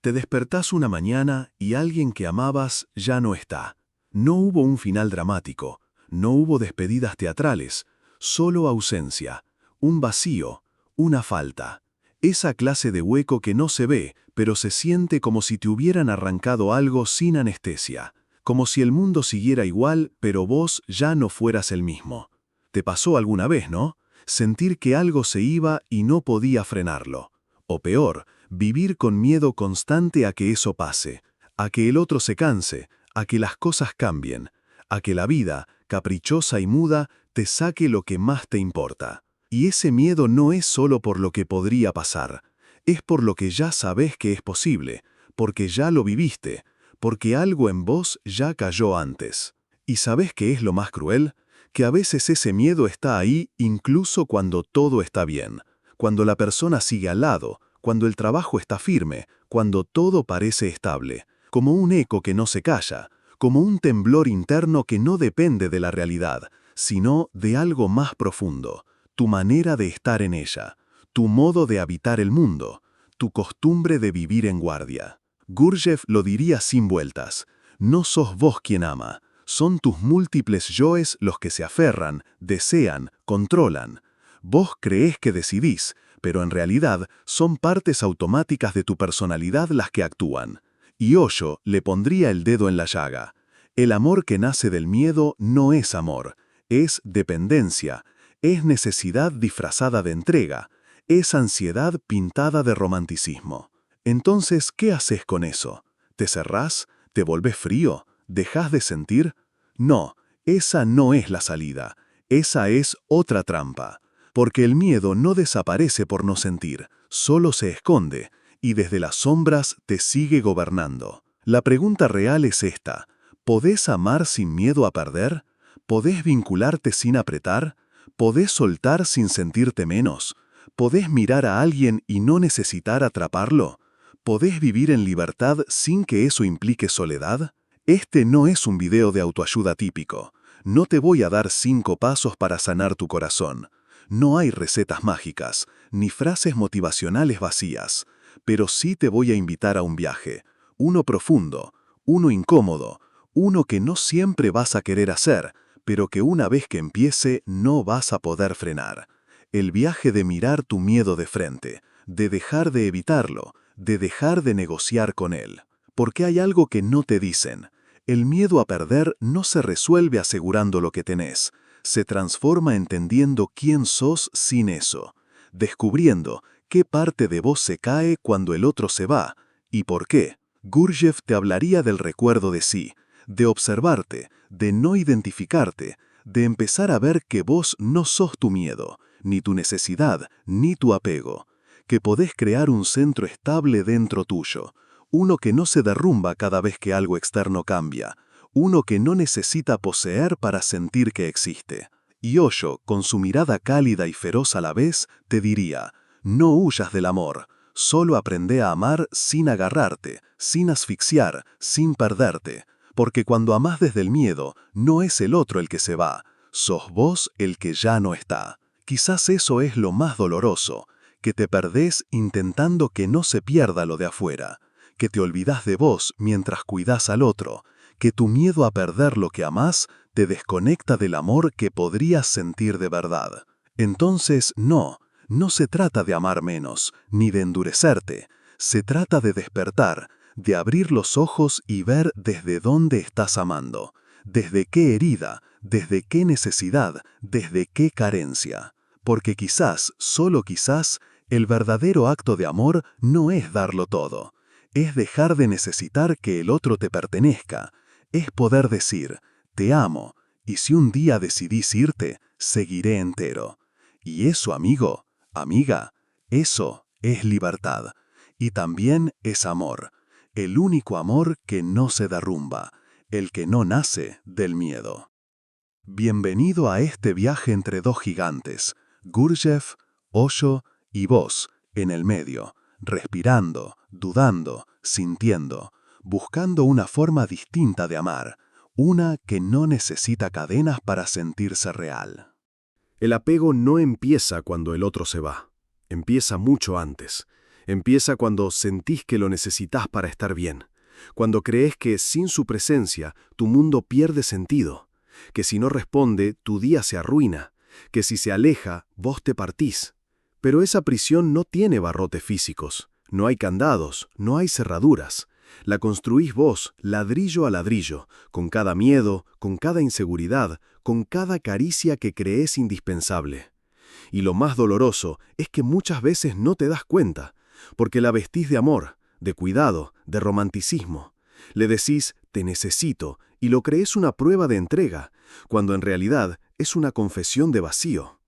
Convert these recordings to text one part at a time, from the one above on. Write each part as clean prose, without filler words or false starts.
Te despertás una mañana y alguien que amabas ya no está. No hubo un final dramático, no hubo despedidas teatrales, solo ausencia, un vacío, una falta. Esa clase de hueco que no se ve, pero se siente como si te hubieran arrancado algo sin anestesia. Como si el mundo siguiera igual, pero vos ya no fueras el mismo. ¿Te pasó alguna vez, no? Sentir que algo se iba y no podía frenarlo. O peor, vivir con miedo constante a que eso pase, a que el otro se canse, a que las cosas cambien, a que la vida, caprichosa y muda, te saque lo que más te importa. Y ese miedo no es solo por lo que podría pasar, es por lo que ya sabes que es posible, porque ya lo viviste, porque algo en vos ya cayó antes. ¿Y sabés qué es lo más cruel? Que a veces ese miedo está ahí incluso cuando todo está bien, cuando la persona sigue al lado, cuando el trabajo está firme, cuando todo parece estable, como un eco que no se calla, como un temblor interno que no depende de la realidad, sino de algo más profundo, tu manera de estar en ella, tu modo de habitar el mundo, tu costumbre de vivir en guardia. Gurdjieff lo diría sin vueltas, no sos vos quien ama, son tus múltiples yoes los que se aferran, desean, controlan. Vos creés que decidís, pero en realidad son partes automáticas de tu personalidad las que actúan. Y Osho le pondría el dedo en la llaga. El amor que nace del miedo no es amor, es dependencia, es necesidad disfrazada de entrega, es ansiedad pintada de romanticismo. Entonces, ¿qué haces con eso? ¿Te cerrás? ¿Te volvés frío? ¿Dejás de sentir? No, esa no es la salida, esa es otra trampa. Porque el miedo no desaparece por no sentir, solo se esconde, y desde las sombras te sigue gobernando. La pregunta real es esta: ¿podés amar sin miedo a perder? ¿Podés vincularte sin apretar? ¿Podés soltar sin sentirte menos? ¿Podés mirar a alguien y no necesitar atraparlo? ¿Podés vivir en libertad sin que eso implique soledad? Este no es un video de autoayuda típico. No te voy a dar 5 pasos para sanar tu corazón. No hay recetas mágicas, ni frases motivacionales vacías, pero sí te voy a invitar a un viaje, uno profundo, uno incómodo, uno que no siempre vas a querer hacer, pero que una vez que empiece no vas a poder frenar. El viaje de mirar tu miedo de frente, de dejar de evitarlo, de dejar de negociar con él. Porque hay algo que no te dicen. El miedo a perder no se resuelve asegurando lo que tenés. Se transforma entendiendo quién sos sin eso, descubriendo qué parte de vos se cae cuando el otro se va, y por qué. Gurdjieff te hablaría del recuerdo de sí, de observarte, de no identificarte, de empezar a ver que vos no sos tu miedo, ni tu necesidad, ni tu apego, que podés crear un centro estable dentro tuyo, uno que no se derrumba cada vez que algo externo cambia, uno que no necesita poseer para sentir que existe. Y Osho, con su mirada cálida y feroz a la vez, te diría: no huyas del amor, solo aprende a amar sin agarrarte, sin asfixiar, sin perderte, porque cuando amás desde el miedo, no es el otro el que se va, sos vos el que ya no está. Quizás eso es lo más doloroso, que te perdés intentando que no se pierda lo de afuera, que te olvidás de vos mientras cuidás al otro, que tu miedo a perder lo que amás te desconecta del amor que podrías sentir de verdad. Entonces, no se trata de amar menos, ni de endurecerte. Se trata de despertar, de abrir los ojos y ver desde dónde estás amando, desde qué herida, desde qué necesidad, desde qué carencia. Porque quizás, solo quizás, el verdadero acto de amor no es darlo todo. Es dejar de necesitar que el otro te pertenezca. Es poder decir: te amo, y si un día decidís irte, seguiré entero. Y eso, amigo, amiga, eso es libertad. Y también es amor. El único amor que no se derrumba, el que no nace del miedo. Bienvenido a este viaje entre dos gigantes, Gurdjieff, Osho y vos, en el medio, respirando, dudando, sintiendo, buscando una forma distinta de amar, una que no necesita cadenas para sentirse real. El apego no empieza cuando el otro se va, empieza mucho antes. Empieza cuando sentís que lo necesitas para estar bien, cuando crees que sin su presencia tu mundo pierde sentido, que si no responde tu día se arruina, que si se aleja vos te partís. Pero esa prisión no tiene barrotes físicos, no hay candados, no hay cerraduras. La construís vos, ladrillo a ladrillo, con cada miedo, con cada inseguridad, con cada caricia que crees indispensable. Y lo más doloroso es que muchas veces no te das cuenta, porque la vestís de amor, de cuidado, de romanticismo. Le decís, te necesito, y lo crees una prueba de entrega, cuando en realidad es una confesión de vacío.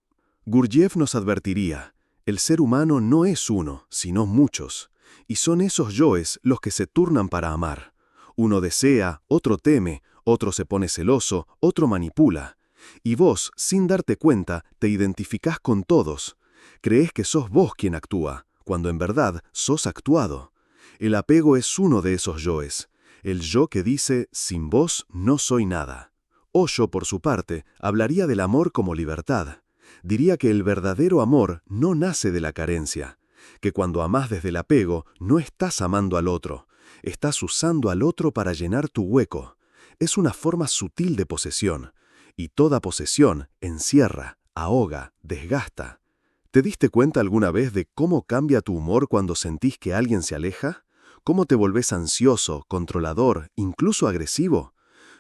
Gurdjieff nos advertiría, el ser humano no es uno, sino muchos, y son esos yoes los que se turnan para amar. Uno desea, otro teme, otro se pone celoso, otro manipula. Y vos, sin darte cuenta, te identificás con todos. Creés que sos vos quien actúa, cuando en verdad sos actuado. El apego es uno de esos yoes, el yo que dice, sin vos no soy nada. Osho, por su parte, hablaría del amor como libertad. Diría que el verdadero amor no nace de la carencia, que cuando amás desde el apego no estás amando al otro, estás usando al otro para llenar tu hueco. Es una forma sutil de posesión, y toda posesión encierra, ahoga, desgasta. ¿Te diste cuenta alguna vez de cómo cambia tu humor cuando sentís que alguien se aleja? ¿Cómo te volvés ansioso, controlador, incluso agresivo?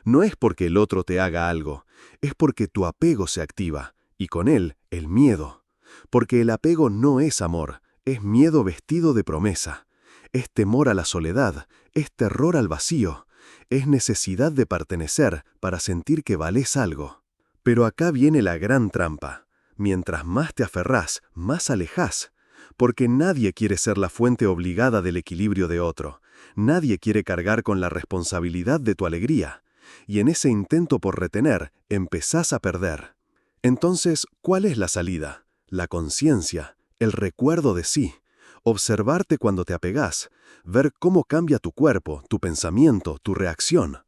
No es porque el otro te haga algo, es porque tu apego se activa, y con él el miedo. Porque el apego no es amor, es miedo vestido de promesa. Es temor a la soledad, es terror al vacío, es necesidad de pertenecer para sentir que valés algo. Pero acá viene la gran trampa. Mientras más te aferrás, más alejás. Porque nadie quiere ser la fuente obligada del equilibrio de otro. Nadie quiere cargar con la responsabilidad de tu alegría. Y en ese intento por retener, empezás a perder. Entonces, ¿cuál es la salida? La conciencia, el recuerdo de sí. Observarte cuando te apegás, ver cómo cambia tu cuerpo, tu pensamiento, tu reacción.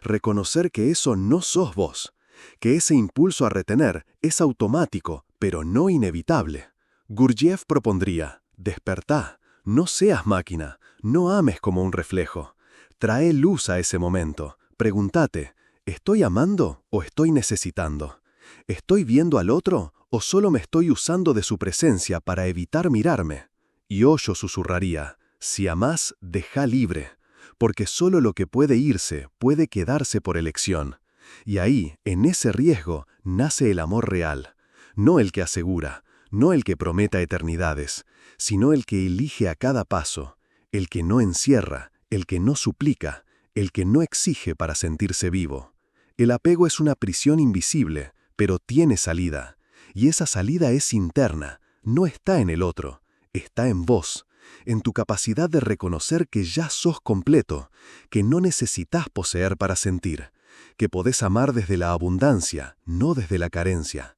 Reconocer que eso no sos vos, que ese impulso a retener es automático, pero no inevitable. Gurdjieff propondría, despertá, no seas máquina, no ames como un reflejo. Trae luz a ese momento, pregúntate, ¿estoy amando o estoy necesitando? ¿Estoy viendo al otro o solo me estoy usando de su presencia para evitar mirarme? Y Osho susurraría, si amás, dejá libre, porque solo lo que puede irse puede quedarse por elección. Y ahí, en ese riesgo, nace el amor real, no el que asegura, no el que prometa eternidades, sino el que elige a cada paso, el que no encierra, el que no suplica, el que no exige para sentirse vivo. El apego es una prisión invisible, pero tiene salida, y esa salida es interna, no está en el otro, está en vos, en tu capacidad de reconocer que ya sos completo, que no necesitas poseer para sentir, que podés amar desde la abundancia, no desde la carencia.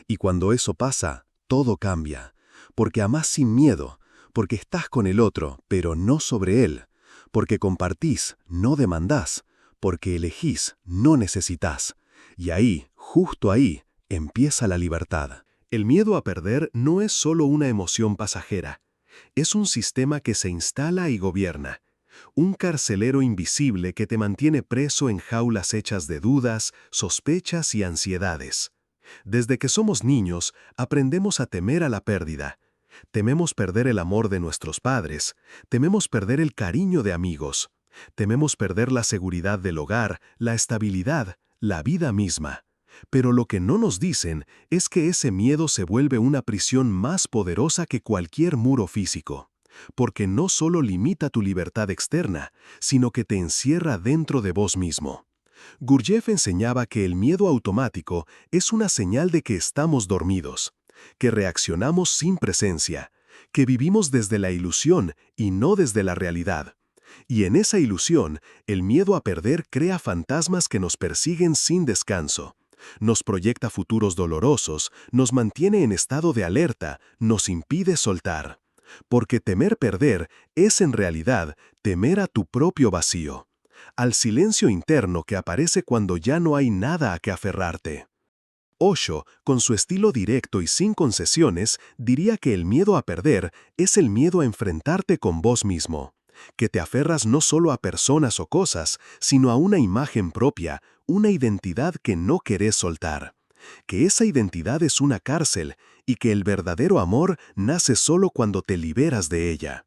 Y cuando eso pasa, todo cambia, porque amás sin miedo, porque estás con el otro, pero no sobre él, porque compartís, no demandás, porque elegís, no necesitás. Y ahí, justo ahí, empieza la libertad. El miedo a perder no es solo una emoción pasajera, es un sistema que se instala y gobierna. Un carcelero invisible que te mantiene preso en jaulas hechas de dudas, sospechas y ansiedades. Desde que somos niños, aprendemos a temer a la pérdida. Tememos perder el amor de nuestros padres, tememos perder el cariño de amigos, tememos perder la seguridad del hogar, la estabilidad, la vida misma. Pero lo que no nos dicen es que ese miedo se vuelve una prisión más poderosa que cualquier muro físico, porque no solo limita tu libertad externa, sino que te encierra dentro de vos mismo. Gurdjieff enseñaba que el miedo automático es una señal de que estamos dormidos, que reaccionamos sin presencia, que vivimos desde la ilusión y no desde la realidad. Y en esa ilusión, el miedo a perder crea fantasmas que nos persiguen sin descanso. Nos proyecta futuros dolorosos, nos mantiene en estado de alerta, nos impide soltar. Porque temer perder es en realidad temer a tu propio vacío, al silencio interno que aparece cuando ya no hay nada a que aferrarte. Osho, con su estilo directo y sin concesiones, diría que el miedo a perder es el miedo a enfrentarte con vos mismo, que te aferras no solo a personas o cosas, sino a una imagen propia, una identidad que no querés soltar, que esa identidad es una cárcel y que el verdadero amor nace solo cuando te liberas de ella.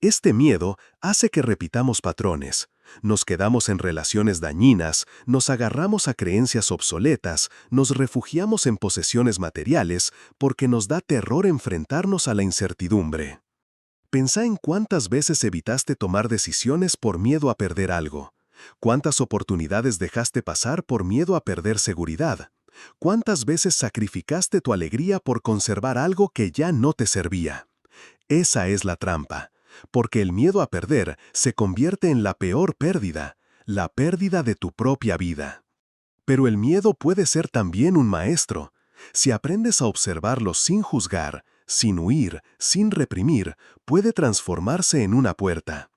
Este miedo hace que repitamos patrones. Nos quedamos en relaciones dañinas, nos agarramos a creencias obsoletas, nos refugiamos en posesiones materiales porque nos da terror enfrentarnos a la incertidumbre. Pensá en cuántas veces evitaste tomar decisiones por miedo a perder algo. ¿Cuántas oportunidades dejaste pasar por miedo a perder seguridad? ¿Cuántas veces sacrificaste tu alegría por conservar algo que ya no te servía? Esa es la trampa, porque el miedo a perder se convierte en la peor pérdida, la pérdida de tu propia vida. Pero el miedo puede ser también un maestro. Si aprendes a observarlo sin juzgar, sin huir, sin reprimir, puede transformarse en una puerta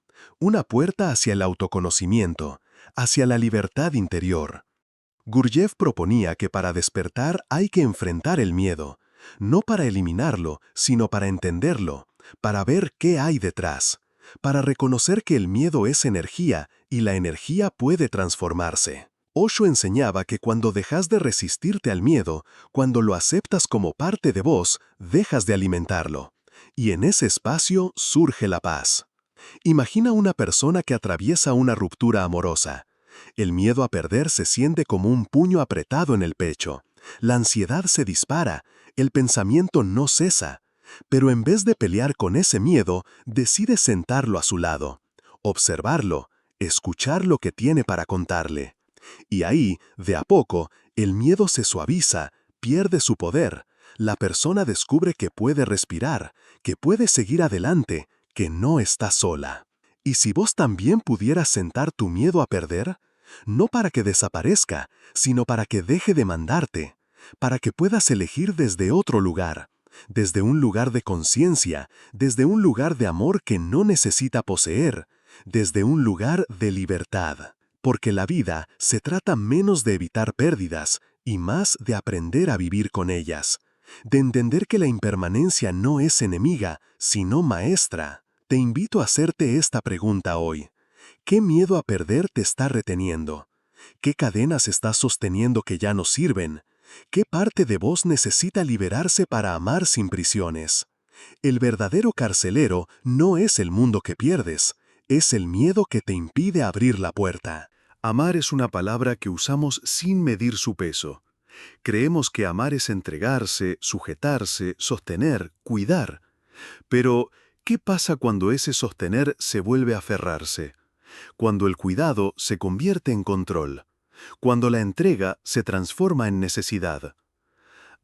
hacia el autoconocimiento, hacia la libertad interior. Gurdjieff proponía que para despertar hay que enfrentar el miedo, no para eliminarlo, sino para entenderlo, para ver qué hay detrás, para reconocer que el miedo es energía y la energía puede transformarse. Osho enseñaba que cuando dejas de resistirte al miedo, cuando lo aceptas como parte de vos, dejas de alimentarlo. Y en ese espacio surge la paz. Imagina una persona que atraviesa una ruptura amorosa. El miedo a perder se siente como un puño apretado en el pecho. La ansiedad se dispara, el pensamiento no cesa. Pero en vez de pelear con ese miedo, decide sentarlo a su lado, observarlo, escuchar lo que tiene para contarle. Y ahí, de a poco, el miedo se suaviza, pierde su poder. La persona descubre que puede respirar, que puede seguir adelante, que no está sola. ¿Y si vos también pudieras sentar tu miedo a perder? No para que desaparezca, sino para que deje de mandarte, para que puedas elegir desde otro lugar, desde un lugar de conciencia, desde un lugar de amor que no necesita poseer, desde un lugar de libertad. Porque la vida se trata menos de evitar pérdidas y más de aprender a vivir con ellas, de entender que la impermanencia no es enemiga, sino maestra. Te invito a hacerte esta pregunta hoy. ¿Qué miedo a perder te está reteniendo? ¿Qué cadenas estás sosteniendo que ya no sirven? ¿Qué parte de vos necesita liberarse para amar sin prisiones? El verdadero carcelero no es el mundo que pierdes, es el miedo que te impide abrir la puerta. Amar es una palabra que usamos sin medir su peso. Creemos que amar es entregarse, sujetarse, sostener, cuidar. Pero, ¿qué pasa cuando ese sostener se vuelve a aferrarse? Cuando el cuidado se convierte en control. Cuando la entrega se transforma en necesidad.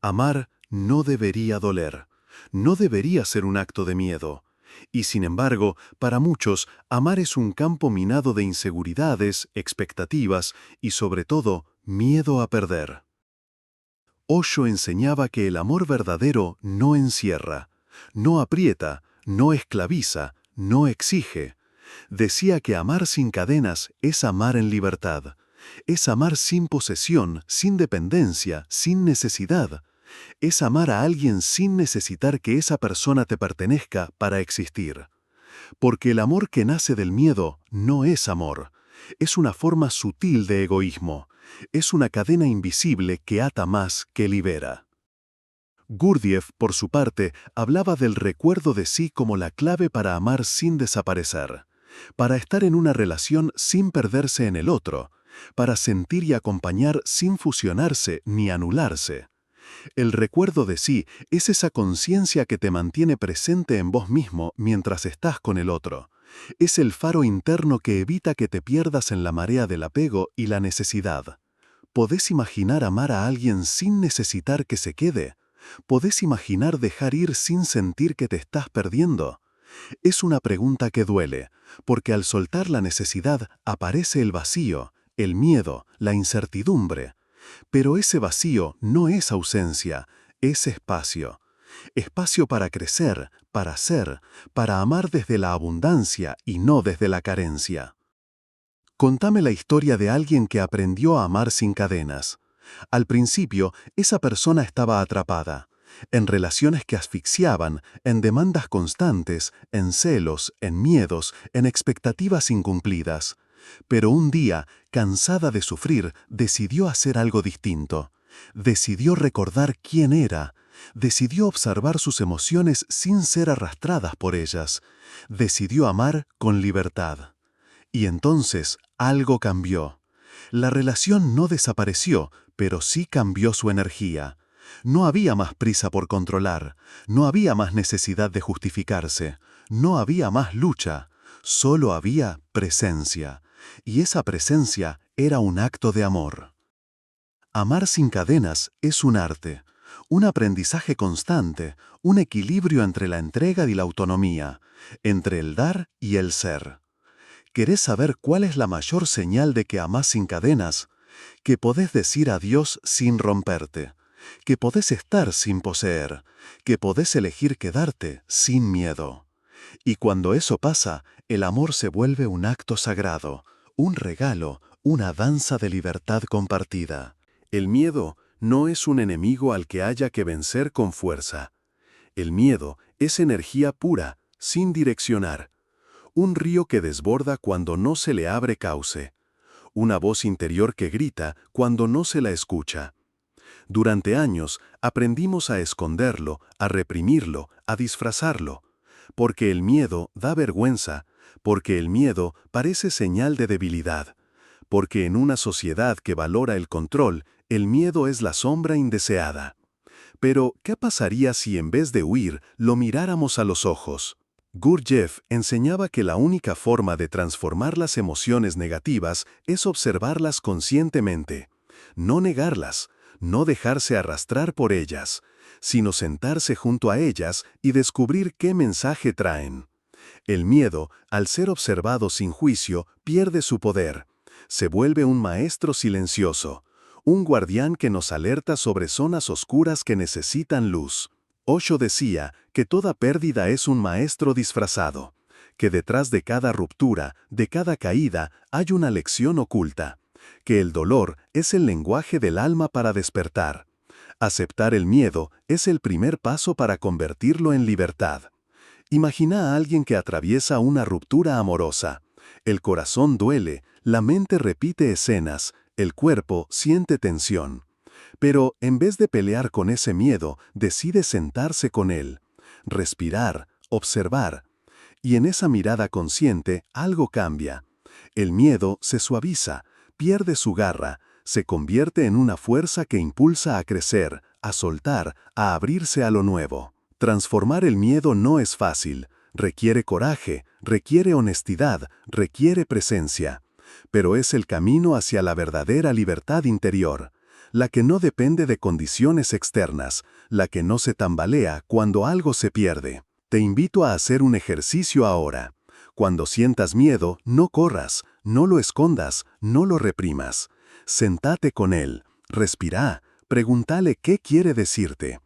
Amar no debería doler. No debería ser un acto de miedo. Y sin embargo, para muchos, amar es un campo minado de inseguridades, expectativas y, sobre todo, miedo a perder. Osho enseñaba que el amor verdadero no encierra, no aprieta, no esclaviza, no exige. Decía que amar sin cadenas es amar en libertad. Es amar sin posesión, sin dependencia, sin necesidad. Es amar a alguien sin necesitar que esa persona te pertenezca para existir. Porque el amor que nace del miedo no es amor. Es una forma sutil de egoísmo. Es una cadena invisible que ata más que libera. Gurdjieff, por su parte, hablaba del recuerdo de sí como la clave para amar sin desaparecer, para estar en una relación sin perderse en el otro, para sentir y acompañar sin fusionarse ni anularse. El recuerdo de sí es esa conciencia que te mantiene presente en vos mismo mientras estás con el otro. Es el faro interno que evita que te pierdas en la marea del apego y la necesidad. ¿Podés imaginar amar a alguien sin necesitar que se quede? ¿Podés imaginar dejar ir sin sentir que te estás perdiendo? Es una pregunta que duele, porque al soltar la necesidad aparece el vacío, el miedo, la incertidumbre. Pero ese vacío no es ausencia, es espacio. Espacio para crecer, para ser, para amar desde la abundancia y no desde la carencia. Contame la historia de alguien que aprendió a amar sin cadenas. Al principio, esa persona estaba atrapada, en relaciones que asfixiaban, en demandas constantes, en celos, en miedos, en expectativas incumplidas. Pero un día, cansada de sufrir, decidió hacer algo distinto. Decidió recordar quién era. Decidió observar sus emociones sin ser arrastradas por ellas. Decidió amar con libertad. Y entonces algo cambió. La relación no desapareció, pero sí cambió su energía. No había más prisa por controlar, no había más necesidad de justificarse, no había más lucha, solo había presencia. Y esa presencia era un acto de amor. Amar sin cadenas es un arte, un aprendizaje constante, un equilibrio entre la entrega y la autonomía, entre el dar y el ser. ¿Querés saber cuál es la mayor señal de que amás sin cadenas? Que podés decir adiós sin romperte, que podés estar sin poseer, que podés elegir quedarte sin miedo. Y cuando eso pasa, el amor se vuelve un acto sagrado, un regalo, una danza de libertad compartida. El miedo no es un enemigo al que haya que vencer con fuerza. El miedo es energía pura, sin direccionar. Un río que desborda cuando no se le abre cauce. Una voz interior que grita cuando no se la escucha. Durante años aprendimos a esconderlo, a reprimirlo, a disfrazarlo. Porque el miedo da vergüenza, porque el miedo parece señal de debilidad. Porque en una sociedad que valora el control, el miedo es la sombra indeseada. Pero, ¿qué pasaría si en vez de huir, lo miráramos a los ojos? Gurdjieff enseñaba que la única forma de transformar las emociones negativas es observarlas conscientemente. No negarlas, no dejarse arrastrar por ellas, sino sentarse junto a ellas y descubrir qué mensaje traen. El miedo, al ser observado sin juicio, pierde su poder. Se vuelve un maestro silencioso, un guardián que nos alerta sobre zonas oscuras que necesitan luz. Osho decía que toda pérdida es un maestro disfrazado, que detrás de cada ruptura, de cada caída, hay una lección oculta, que el dolor es el lenguaje del alma para despertar. Aceptar el miedo es el primer paso para convertirlo en libertad. Imagina a alguien que atraviesa una ruptura amorosa. El corazón duele, la mente repite escenas, el cuerpo siente tensión. Pero en vez de pelear con ese miedo, decide sentarse con él, respirar, observar. Y en esa mirada consciente algo cambia. El miedo se suaviza, pierde su garra, se convierte en una fuerza que impulsa a crecer, a soltar, a abrirse a lo nuevo. Transformar el miedo no es fácil, requiere coraje, requiere honestidad, requiere presencia. Pero es el camino hacia la verdadera libertad interior, la que no depende de condiciones externas, la que no se tambalea cuando algo se pierde. Te invito a hacer un ejercicio ahora. Cuando sientas miedo, no corras, no lo escondas, no lo reprimas. Sentate con él, respirá, pregúntale qué quiere decirte.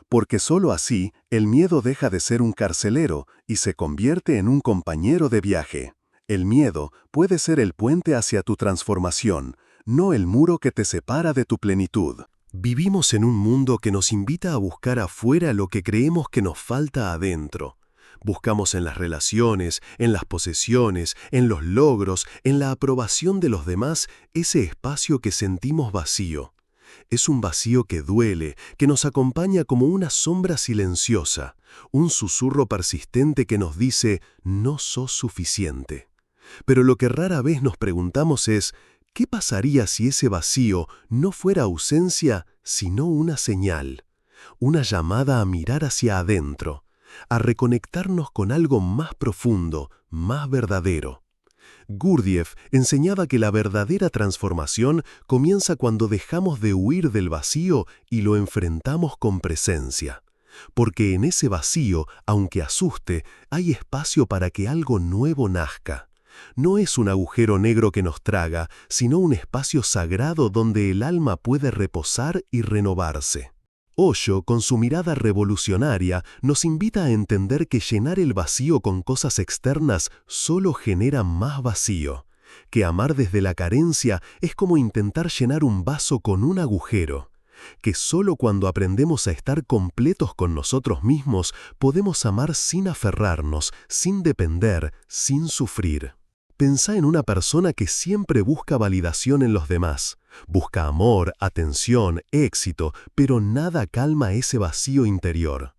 Porque solo así el miedo deja de ser un carcelero y se convierte en un compañero de viaje. El miedo puede ser el puente hacia tu transformación, no el muro que te separa de tu plenitud. Vivimos en un mundo que nos invita a buscar afuera lo que creemos que nos falta adentro. Buscamos en las relaciones, en las posesiones, en los logros, en la aprobación de los demás, ese espacio que sentimos vacío. Es un vacío que duele, que nos acompaña como una sombra silenciosa, un susurro persistente que nos dice, no sos suficiente. Pero lo que rara vez nos preguntamos es, ¿qué pasaría si ese vacío no fuera ausencia, sino una señal? Una llamada a mirar hacia adentro, a reconectarnos con algo más profundo, más verdadero. Gurdjieff enseñaba que la verdadera transformación comienza cuando dejamos de huir del vacío y lo enfrentamos con presencia. Porque en ese vacío, aunque asuste, hay espacio para que algo nuevo nazca. No es un agujero negro que nos traga, sino un espacio sagrado donde el alma puede reposar y renovarse. Osho, con su mirada revolucionaria, nos invita a entender que llenar el vacío con cosas externas solo genera más vacío, que amar desde la carencia es como intentar llenar un vaso con un agujero, que solo cuando aprendemos a estar completos con nosotros mismos podemos amar sin aferrarnos, sin depender, sin sufrir. Pensá en una persona que siempre busca validación en los demás. Busca amor, atención, éxito, pero nada calma ese vacío interior.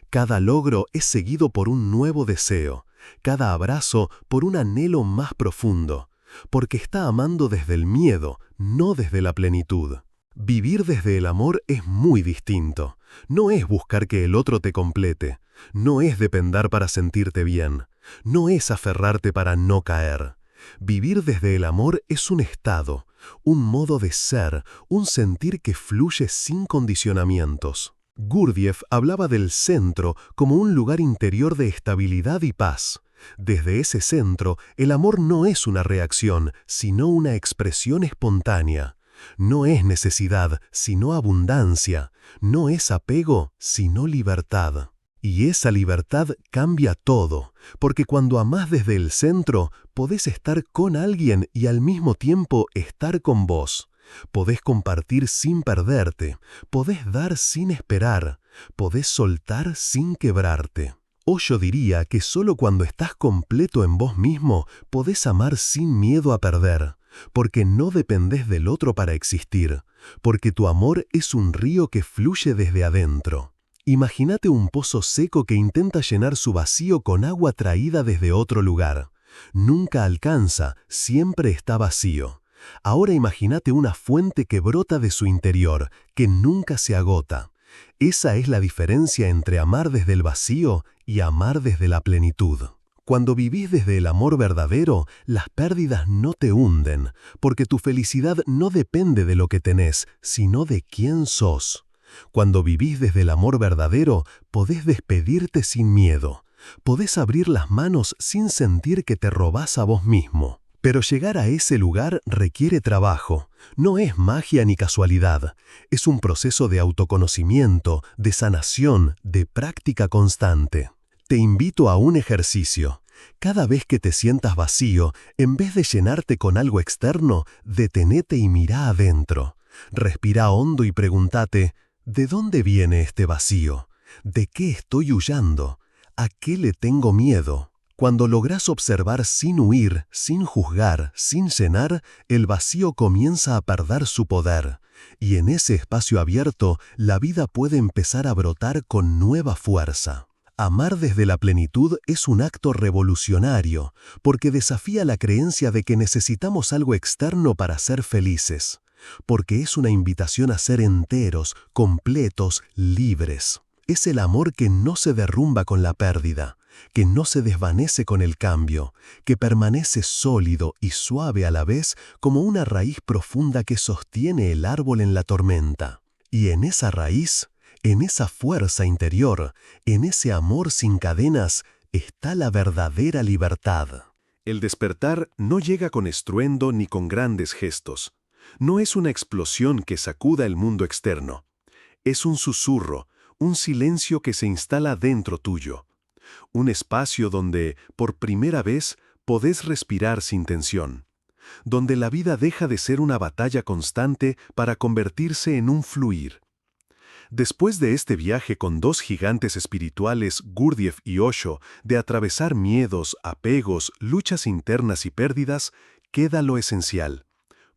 Cada logro es seguido por un nuevo deseo, cada abrazo por un anhelo más profundo, porque está amando desde el miedo, no desde la plenitud. Vivir desde el amor es muy distinto. No es buscar que el otro te complete, no es depender para sentirte bien, no es aferrarte para no caer. Vivir desde el amor es un estado, un modo de ser, un sentir que fluye sin condicionamientos. Gurdjieff hablaba del centro como un lugar interior de estabilidad y paz. Desde ese centro, el amor no es una reacción, sino una expresión espontánea. No es necesidad, sino abundancia. No es apego, sino libertad. Y esa libertad cambia todo, porque cuando amás desde el centro, podés estar con alguien y al mismo tiempo estar con vos. Podés compartir sin perderte, podés dar sin esperar, podés soltar sin quebrarte. Osho diría que solo cuando estás completo en vos mismo, podés amar sin miedo a perder, porque no dependés del otro para existir, porque tu amor es un río que fluye desde adentro. Imagínate un pozo seco que intenta llenar su vacío con agua traída desde otro lugar. Nunca alcanza, siempre está vacío. Ahora imagínate una fuente que brota de su interior, que nunca se agota. Esa es la diferencia entre amar desde el vacío y amar desde la plenitud. Cuando vivís desde el amor verdadero, las pérdidas no te hunden, porque tu felicidad no depende de lo que tenés, sino de quién sos. Cuando vivís desde el amor verdadero, podés despedirte sin miedo. Podés abrir las manos sin sentir que te robás a vos mismo. Pero llegar a ese lugar requiere trabajo. No es magia ni casualidad. Es un proceso de autoconocimiento, de sanación, de práctica constante. Te invito a un ejercicio. Cada vez que te sientas vacío, en vez de llenarte con algo externo, detenete y mirá adentro. Respira hondo y pregúntate, ¿de dónde viene este vacío? ¿De qué estoy huyendo? ¿A qué le tengo miedo? Cuando lográs observar sin huir, sin juzgar, sin llenar, el vacío comienza a perder su poder. Y en ese espacio abierto, la vida puede empezar a brotar con nueva fuerza. Amar desde la plenitud es un acto revolucionario, porque desafía la creencia de que necesitamos algo externo para ser felices. Porque es una invitación a ser enteros, completos, libres. Es el amor que no se derrumba con la pérdida, que no se desvanece con el cambio, que permanece sólido y suave a la vez como una raíz profunda que sostiene el árbol en la tormenta. Y en esa raíz, en esa fuerza interior, en ese amor sin cadenas, está la verdadera libertad. El despertar no llega con estruendo ni con grandes gestos. No es una explosión que sacuda el mundo externo. Es un susurro, un silencio que se instala dentro tuyo. Un espacio donde, por primera vez, podés respirar sin tensión. Donde la vida deja de ser una batalla constante para convertirse en un fluir. Después de este viaje con dos gigantes espirituales, Gurdjieff y Osho, de atravesar miedos, apegos, luchas internas y pérdidas, queda lo esencial.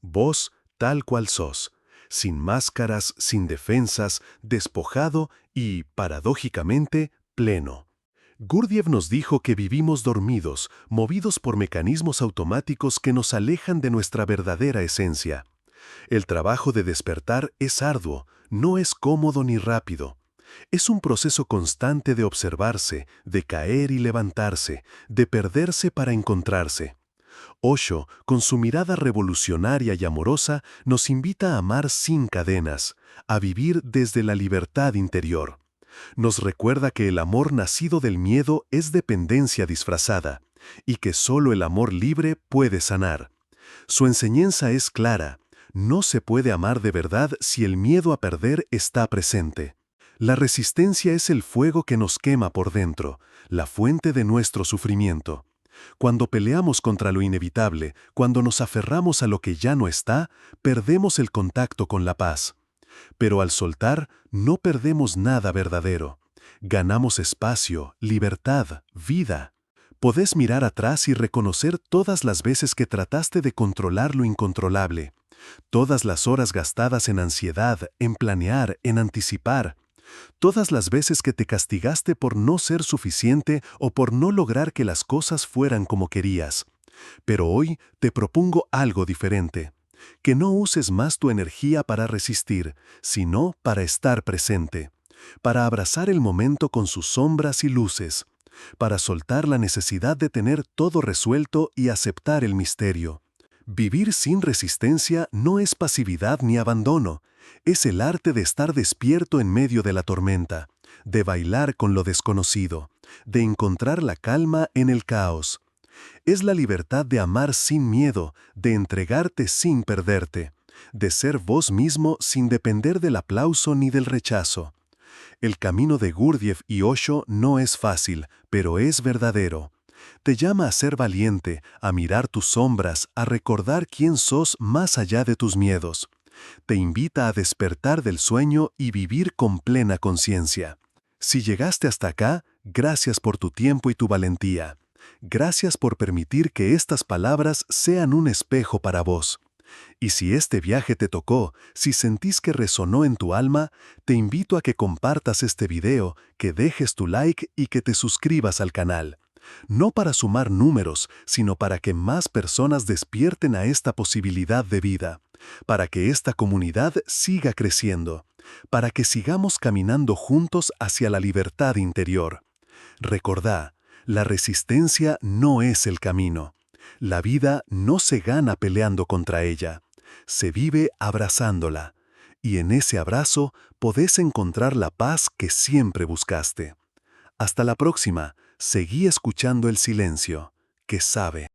Vos, tal cual sos, sin máscaras, sin defensas, despojado y, paradójicamente, pleno. Gurdjieff nos dijo que vivimos dormidos, movidos por mecanismos automáticos que nos alejan de nuestra verdadera esencia. El trabajo de despertar es arduo, no es cómodo ni rápido. Es un proceso constante de observarse, de caer y levantarse, de perderse para encontrarse. Osho, con su mirada revolucionaria y amorosa, nos invita a amar sin cadenas, a vivir desde la libertad interior. Nos recuerda que el amor nacido del miedo es dependencia disfrazada, y que solo el amor libre puede sanar. Su enseñanza es clara. No se puede amar de verdad si el miedo a perder está presente. La resistencia es el fuego que nos quema por dentro, la fuente de nuestro sufrimiento. Cuando peleamos contra lo inevitable, cuando nos aferramos a lo que ya no está, perdemos el contacto con la paz. Pero al soltar, no perdemos nada verdadero. Ganamos espacio, libertad, vida. Podés mirar atrás y reconocer todas las veces que trataste de controlar lo incontrolable, todas las horas gastadas en ansiedad, en planear, en anticipar, todas las veces que te castigaste por no ser suficiente o por no lograr que las cosas fueran como querías. Pero hoy te propongo algo diferente. Que no uses más tu energía para resistir, sino para estar presente, para abrazar el momento con sus sombras y luces, para soltar la necesidad de tener todo resuelto y aceptar el misterio. Vivir sin resistencia no es pasividad ni abandono, es el arte de estar despierto en medio de la tormenta, de bailar con lo desconocido, de encontrar la calma en el caos. Es la libertad de amar sin miedo, de entregarte sin perderte, de ser vos mismo sin depender del aplauso ni del rechazo. El camino de Gurdjieff y Osho no es fácil, pero es verdadero. Te llama a ser valiente, a mirar tus sombras, a recordar quién sos más allá de tus miedos. Te invita a despertar del sueño y vivir con plena conciencia. Si llegaste hasta acá, gracias por tu tiempo y tu valentía. Gracias por permitir que estas palabras sean un espejo para vos. Y si este viaje te tocó, si sentís que resonó en tu alma, te invito a que compartas este video, que dejes tu like y que te suscribas al canal. No para sumar números, sino para que más personas despierten a esta posibilidad de vida, para que esta comunidad siga creciendo, para que sigamos caminando juntos hacia la libertad interior. Recordá, la resistencia no es el camino. La vida no se gana peleando contra ella, se vive abrazándola, y en ese abrazo podés encontrar la paz que siempre buscaste. Hasta la próxima, seguí escuchando el silencio, que sabe.